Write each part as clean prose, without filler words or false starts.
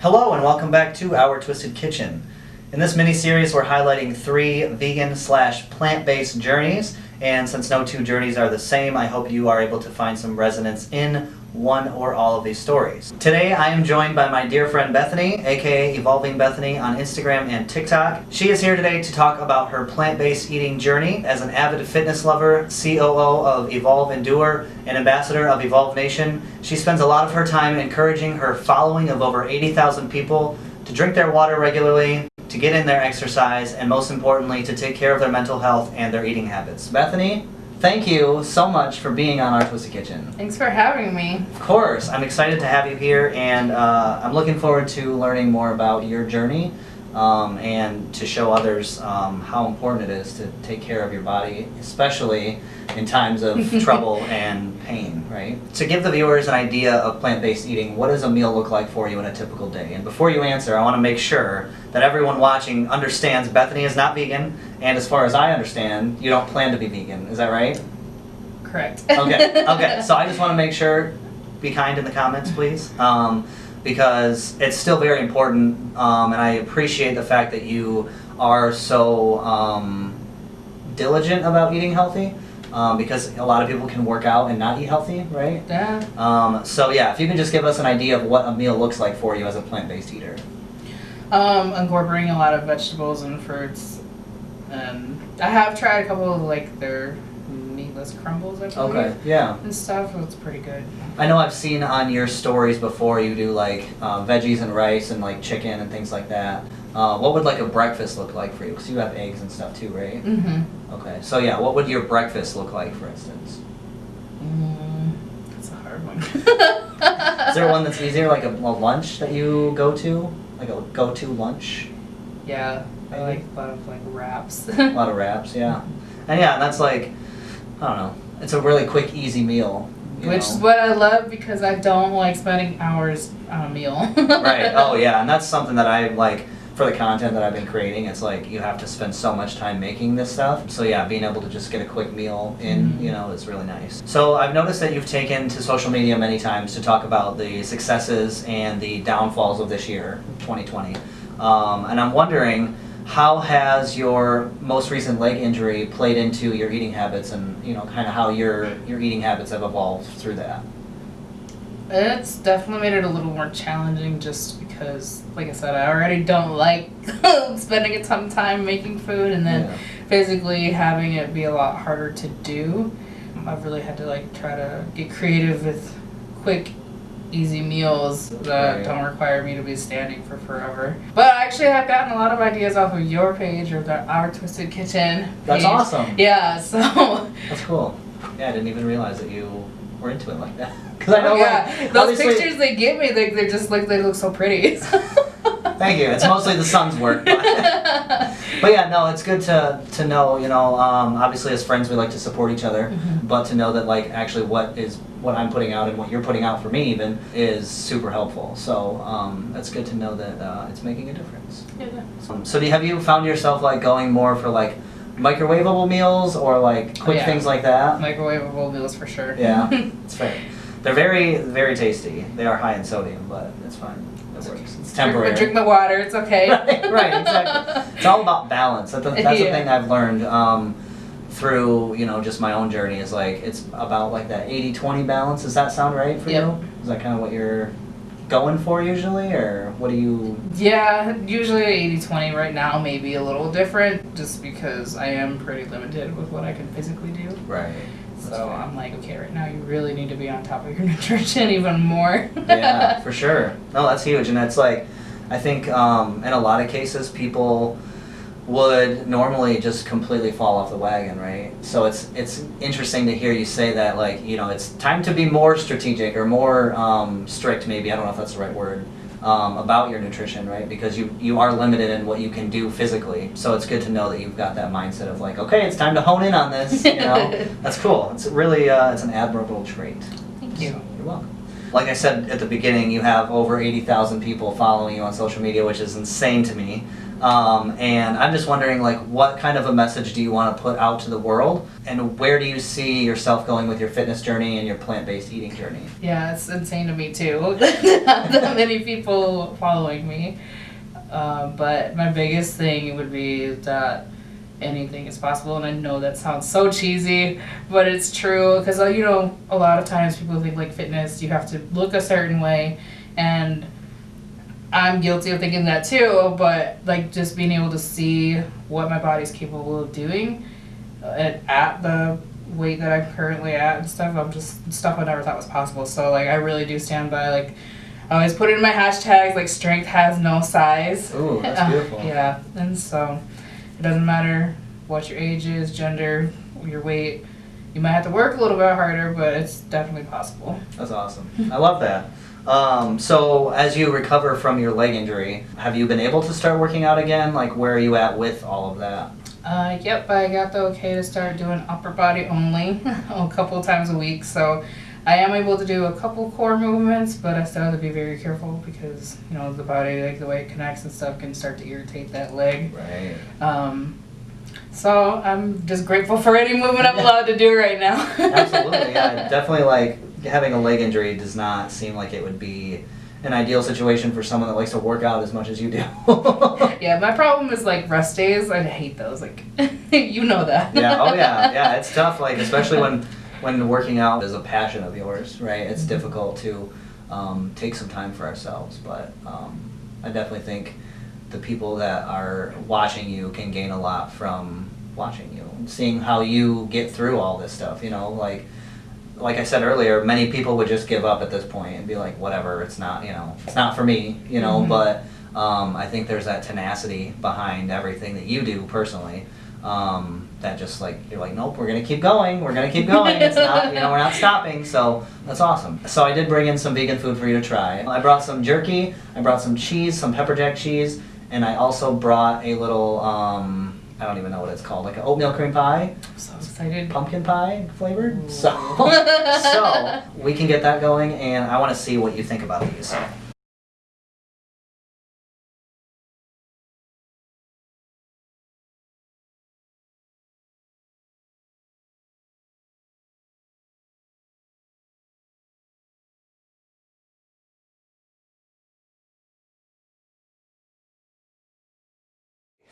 Hello and welcome back to Our Twisted Kitchen. In this mini-series we're highlighting 3 vegan/plant-based journeys, and since no 2 journeys are the same, I hope you are able to find some resonance in one or all of these stories. Today I am joined by my dear friend Bethany, aka Evolving Bethany on Instagram and TikTok. She is here today to talk about her plant-based eating journey. As an avid fitness lover, COO of Evolve Endure, and ambassador of Evolve Nation, she spends a lot of her time encouraging her following of over 80,000 people to drink their water regularly, to get in their exercise, and most importantly, to take care of their mental health and their eating habits. Bethany, thank you so much for being on Our Twisted Kitchen. Thanks for having me. Of course, I'm excited to have you here, and I'm looking forward to learning more about your journey and to show others how important it is to take care of your body, especially in times of trouble and pain, right? To give the viewers an idea of plant-based eating, what does a meal look like for you in a typical day? And before you answer, I want to make sure that everyone watching understands Bethany is not vegan, and as far as I understand, you don't plan to be vegan. Is that right? Correct. Okay. So I just want to make sure, be kind in the comments, please, because it's still very important, and I appreciate the fact that you are so diligent about eating healthy. Because a lot of people can work out and not eat healthy, right? Yeah. So yeah, if you can just give us an idea of what a meal looks like for you as a plant-based eater. Incorporating a lot of vegetables and fruits, and I have tried a couple of like their meatless crumbles, I believe. Okay, yeah. And stuff. It's pretty good. I know I've seen on your stories before you do like veggies and rice and like chicken and things like that. What would like a breakfast look like for you? Because you have eggs and stuff too, right? Mm-hmm. Okay, so yeah, what would your breakfast look like, for instance? That's a hard one. Is there one that's easier, like a lunch that you go to? Like a go-to lunch? Yeah, I like a lot of like wraps. A lot of wraps, yeah. And yeah, that's like, I don't know, it's a really quick, easy meal. Which is what I love because I don't like spending hours on a meal. Right, oh yeah, and that's something that I like. For the content that I've been creating, it's like you have to spend so much time making this stuff. So yeah, being able to just get a quick meal in, is really nice. So I've noticed that you've taken to social media many times to talk about the successes and the downfalls of this year, 2020. And I'm wondering, how has your most recent leg injury played into your eating habits, and kind of how your eating habits have evolved through that? It's definitely made it a little more challenging just because, like I said, I already don't like spending a ton of time making food, and then physically having it be a lot harder to do. I've really had to like try to get creative with quick, easy meals that don't require me to be standing for forever. But actually I've gotten a lot of ideas off of your page or Our Twisted Kitchen page. That's awesome. Yeah, so. That's cool. Yeah, I didn't even realize that you were into it like that. Because I know, those pictures they give me, they're just like, they look so pretty. Thank you. It's mostly the sun's work. But yeah, no, it's good to know, obviously as friends we like to support each other, but to know that like actually what I'm putting out and what you're putting out for me even is super helpful. So it's good to know that it's making a difference. Yeah. So have you found yourself like going more for like microwavable meals or like quick things like that? Microwavable meals for sure. Yeah, it's fair. They're very, very tasty. They are high in sodium, but it's fine. It works. It's temporary. Drink my water. It's okay. right, exactly. It's all about balance. That's the thing I've learned through, just my own journey is like, it's about like that 80-20 balance. Does that sound right for you? Is that kind of what you're going for usually, or what do you? Yeah, usually 80-20 right now, maybe a little different just because I am pretty limited with what I can physically do. Right. So I'm like, okay, right now you really need to be on top of your nutrition even more. Yeah, for sure. No, that's huge. And it's like, I think in a lot of cases people would normally just completely fall off the wagon, right? So it's interesting to hear you say that, like, it's time to be more strategic or more strict, maybe, I don't know if that's the right word, about your nutrition, right? Because you are limited in what you can do physically. So it's good to know that you've got that mindset of like, okay, it's time to hone in on this, That's cool. It's really, it's an admirable trait. Thank you. You're welcome. Like I said at the beginning, you have over 80,000 people following you on social media, which is insane to me. And I'm just wondering, like, what kind of a message do you want to put out to the world, and where do you see yourself going with your fitness journey and your plant-based eating journey? Yeah, it's insane to me too. That many people following me. But my biggest thing would be that anything is possible, and I know that sounds so cheesy, but it's true, because you know, a lot of times people think like fitness, you have to look a certain way, and I'm guilty of thinking that too, but like just being able to see what my body's capable of doing at the weight that I'm currently at and stuff, I'm just stuff I never thought was possible. So like I really do stand by, like, I always put in my hashtags, like, strength has no size. Ooh, that's beautiful. Yeah, and so it doesn't matter what your age is, gender, your weight. You might have to work a little bit harder, but it's definitely possible. That's awesome. I love that. So as you recover from your leg injury, have you been able to start working out again? Like, where are you at with all of that? Yep, I got the okay to start doing upper body only a couple times a week. So I am able to do a couple core movements, but I still have to be very careful because, you know, the body, like the way it connects and stuff, can start to irritate that leg. Right. So I'm just grateful for any movement I'm allowed to do right now. Absolutely, yeah. Definitely, like, having a leg injury does not seem like it would be an ideal situation for someone that likes to work out as much as you do. Yeah, my problem is like rest days. I hate those. Like, you know that. Yeah, oh yeah, it's tough, like, especially when working out is a passion of yours, right? It's difficult to take some time for ourselves, but I definitely think the people that are watching you can gain a lot from watching you and seeing how you get through all this stuff, you know, like I said earlier, many people would just give up at this point and be like, whatever, it's not, you know, it's not for me, you know, but I think there's that tenacity behind everything that you do personally, that just, like, you're like, nope, we're gonna keep going, it's not, you know, we're not stopping, so that's awesome. So I did bring in some vegan food for you to try. I brought some jerky, I brought some cheese, some pepper jack cheese, and I also brought a little, I don't even know what it's called, like an oatmeal cream pie. I'm so excited. Pumpkin pie flavored. Ooh. So we can get that going, and I want to see what you think about these.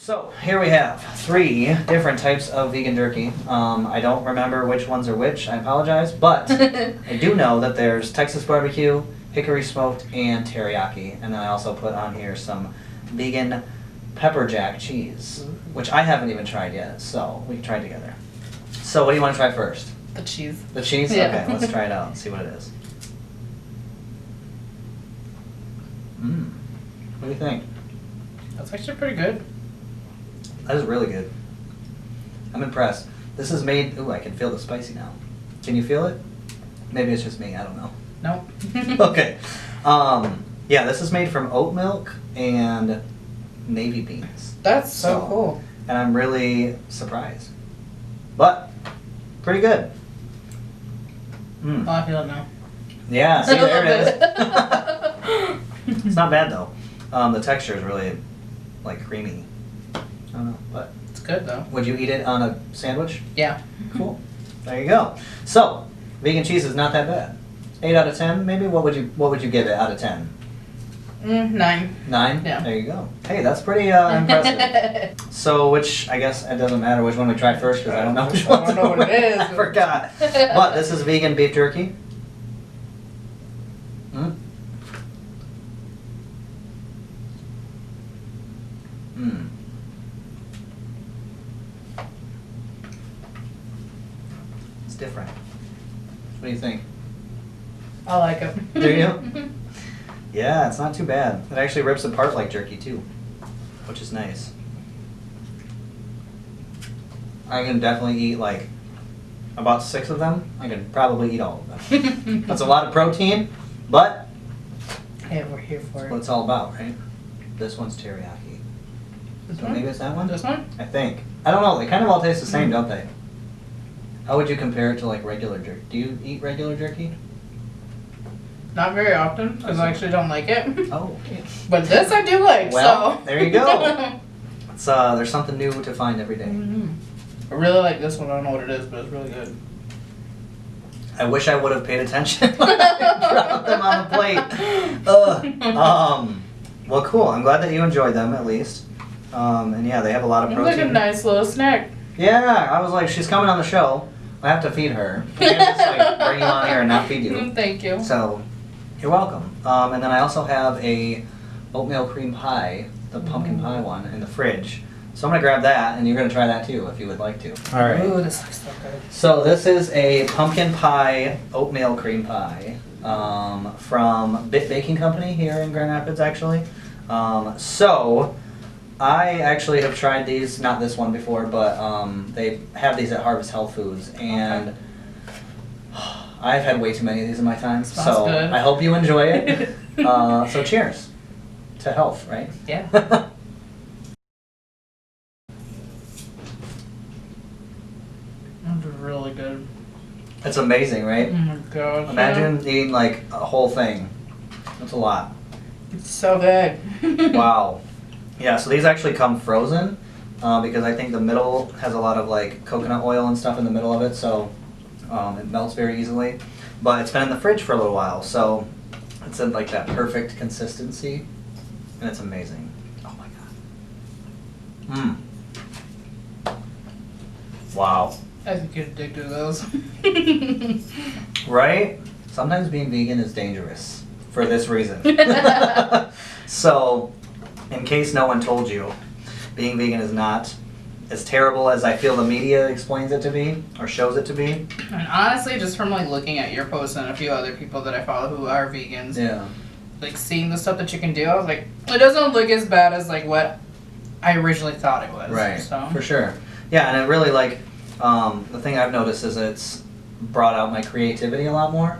So here we have 3 different types of vegan jerky. I don't remember which ones are which, I apologize, but I do know that there's Texas barbecue, hickory smoked, and teriyaki. And then I also put on here some vegan pepper jack cheese, which I haven't even tried yet, so we can try it together. So what do you want to try first? The cheese. The cheese? Yeah. Okay, let's try it out and see what it is. What do you think? That's actually pretty good. That is really good. I'm impressed. This is made, ooh, I can feel the spicy now. Can you feel it? Maybe it's just me, I don't know. Nope. Okay. Yeah, this is made from oat milk and navy beans. That's so cool. And I'm really surprised. But, pretty good. Oh, I feel it now. Yeah, see, there it is. It's not bad though. The texture is really, like, creamy. I don't know, but It's good though. would you eat it on a sandwich? Yeah. Cool. There you go. So, vegan cheese is not that bad. 8 out of 10, maybe. What would you give it out of 10? 9. 9? Yeah. There you go. Hey, that's pretty impressive. So, which, I guess it doesn't matter which one we try first because I don't know which one. I don't know what it is. I forgot. But this is vegan beef jerky. It's different. What do you think? I like it. Do you? Yeah, it's not too bad. It actually rips apart like jerky too, which is nice. I can definitely eat like about 6 of them. I can probably eat all of them. That's a lot of protein, but Hey, we're here for that's it. what it's all about, right? This one's teriyaki. This So one? maybe it's that one? This one? I think. I don't know. They kind of all taste the same, don't they? How would you compare it to like regular jerky? Do you eat regular jerky? Not very often, because I actually don't like it. Oh. But this I do like, Well, so. there you go. It's, there's something new to find every day. Mm-hmm. I really like this one. I don't know what it is, but it's really good. I wish I would have paid attention when I dropped them on the plate. Ugh. Well, cool. I'm glad that you enjoyed them at least. And yeah, they have a lot of It's protein. like a nice little snack. Yeah, I was like, she's coming on the show. I have to feed her. I can't just like bring you on here and not feed you. Thank you. So, you're welcome. And then I also have a oatmeal cream pie, the pumpkin pie one, in the fridge. So I'm gonna grab that, and you're gonna try that too, if you would like to. All right. Ooh, this looks so good. So this is a pumpkin pie oatmeal cream pie from Bit Baking Company here in Grand Rapids, actually. So I actually have tried these, not this one before, but they have these at Harvest Health Foods, and I've had way too many of these in my time. Smells so good. I hope you enjoy it. So cheers to health, right? Yeah. That's really good. It's amazing, right? Oh my gosh. Imagine eating like a whole thing. That's a lot. It's so good. Wow. Yeah, so these actually come frozen because I think the middle has a lot of like coconut oil and stuff in the middle of it, so it melts very easily. But it's been in the fridge for a little while, so it's in like that perfect consistency, and it's amazing. Oh my god. Mmm. Wow. I could get addicted to those. Right? Sometimes being vegan is dangerous for this reason. So, in case no one told you, being vegan is not as terrible as I feel the media explains it to be or shows it to be. And honestly, just from like looking at your posts and a few other people that I follow who are vegans, Yeah. like seeing the stuff that you can do, I was like, it doesn't look as bad as like what I originally thought it was. Right. So. For sure. Yeah, and it really like the thing I've noticed is it's brought out my creativity a lot more,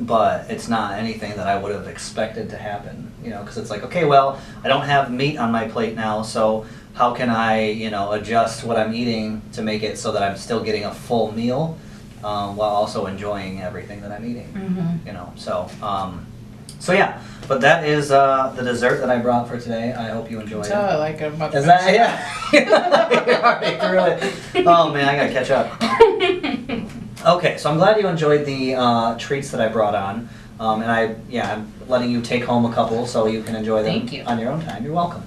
but it's not anything that I would have expected to happen, you know, because it's like, okay, well, I don't have meat on my plate now, so how can I, you know, adjust what I'm eating to make it so that I'm still getting a full meal while also enjoying everything that I'm eating, you know, so yeah, but that is the dessert that I brought for today. I hope you enjoy it. I like it. I'm about to Is that, yeah? You already threw it. Oh man, I gotta catch up. Okay, so I'm glad you enjoyed the treats that I brought on. And I'm letting you take home a couple so you can enjoy them Thank you. on your own time. You're welcome.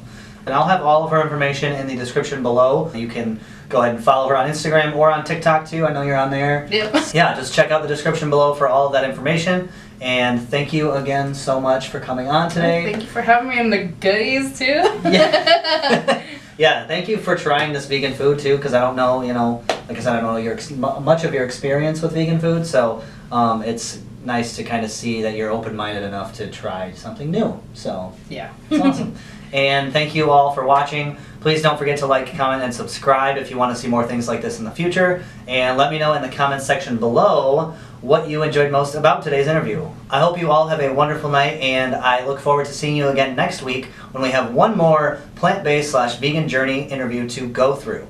And I'll have all of her information in the description below. You can go ahead and follow her on Instagram or on TikTok too. I know you're on there. Yep. Yeah, just check out the description below for all of that information. And thank you again so much for coming on today. Thank you for having me in the goodies too. Yeah. Yeah, thank you for trying this vegan food too, because I don't know, you know, like I said, I don't know much of your experience with vegan food, so it's nice to kind of see that you're open-minded enough to try something new. So Yeah. it's awesome. And thank you all for watching. Please don't forget to like, comment, and subscribe if you want to see more things like this in the future. And let me know in the comments section below what you enjoyed most about today's interview. I hope you all have a wonderful night, and I look forward to seeing you again next week when we have one more plant-based / vegan journey interview to go through.